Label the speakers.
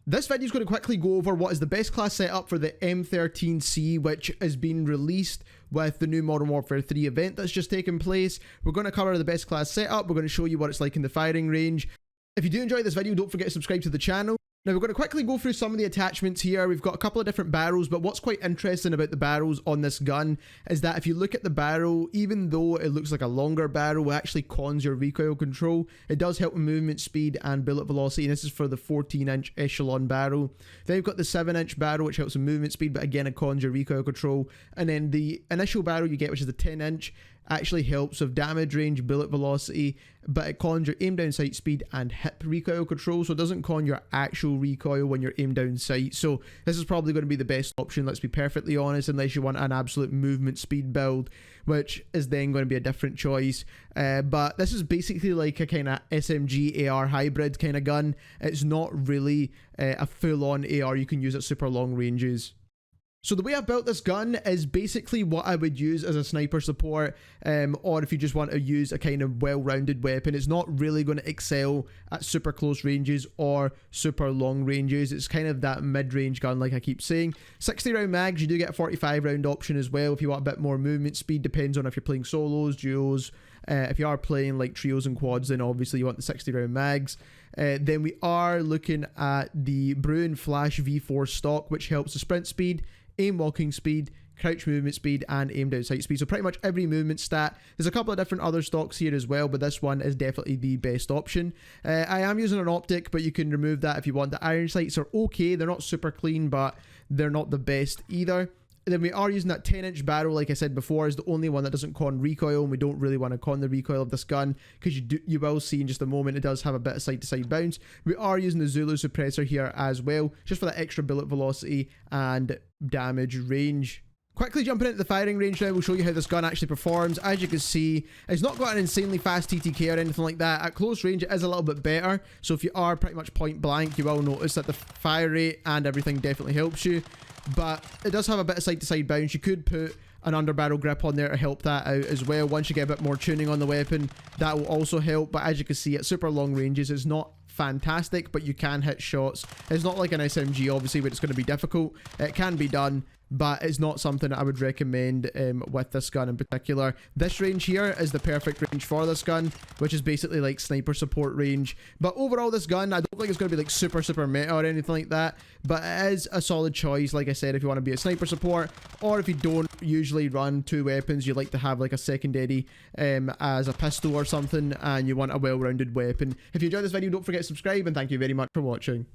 Speaker 1: This video is going to quickly go over what is the best class setup for the M13 C, which has been released with the new Modern Warfare 3 event that's just taken place. We're going to cover the best class setup, we're going to show you what it's like in the firing range. If you do enjoy this video, don't forget to subscribe to the channel. Now we're going to quickly go through some of the attachments here. We've got a couple of different barrels, but what's quite interesting about the barrels on this gun is that if you look at the barrel, even though it looks like a longer barrel, it actually cons your recoil control. It does help with movement speed and bullet velocity, and this is for the 14-inch echelon barrel. Then we've got the 7-inch barrel, which helps with movement speed, but again, it cons your recoil control. And then the initial barrel you get, which is the 10-inch, actually helps with damage range, bullet velocity, but it cons your aim down sight speed and hip recoil control, so it doesn't con your actual recoil when you're aim down sight. So this is probably going to be the best option, let's be perfectly honest, unless you want an absolute movement speed build, which is then going to be a different choice. But this is basically like a kind of SMG AR hybrid kind of gun. It's not really a full-on AR you can use at super long ranges. So the way I've built this gun is basically what I would use as a sniper support, or if you just want to use a kind of well-rounded weapon. It's not really going to excel at super close ranges or super long ranges. It's kind of that mid-range gun, like I keep saying. 60 round mags, you do get a 45 round option as well if you want a bit more movement speed. Depends on if you're playing solos, duos. If you are playing like trios and quads, then obviously you want the 60 round mags. Then we are looking at the Bruin Flash V4 stock, which helps the sprint speed, aim walking speed, crouch movement speed, and aim down sight speed. So pretty much every movement stat. There's a couple of different other stocks here as well, but this one is definitely the best option. I am using an optic, but you can remove that if you want. The iron sights are okay. They're not super clean, but they're not the best either. Then we are using that 10-inch barrel, like I said before, is the only one that doesn't con recoil, and we don't really want to con the recoil of this gun, because you will see in just a moment it does have a bit of side-to-side bounce. We are using the Zulu suppressor here as well, just for that extra bullet velocity and damage range. Quickly jumping into the firing range now, we'll show you how this gun actually performs. As you can see, it's not got an insanely fast TTK or anything like that. At close range, it is a little bit better. So if you are pretty much point blank, you will notice that the fire rate and everything definitely helps you. But it does have a bit of side-to-side bounce. You could put an underbarrel grip on there to help that out as well. Once you get a bit more tuning on the weapon, that will also help. But as you can see, at super long ranges, it's not fantastic, but you can hit shots. It's not like an SMG, obviously, where it's going to be difficult. It can be done, but it's not something that I would recommend with this gun in particular. This range here is the perfect range for this gun, which is basically like sniper support range. But overall, this gun, I don't think it's going to be like super meta or anything like that, but it is a solid choice, like I said, if you want to be a sniper support, or if you don't usually run two weapons, you like to have like a secondary as a pistol or something, and you want a well-rounded weapon. If you enjoyed this video, don't forget to subscribe, and thank you very much for watching.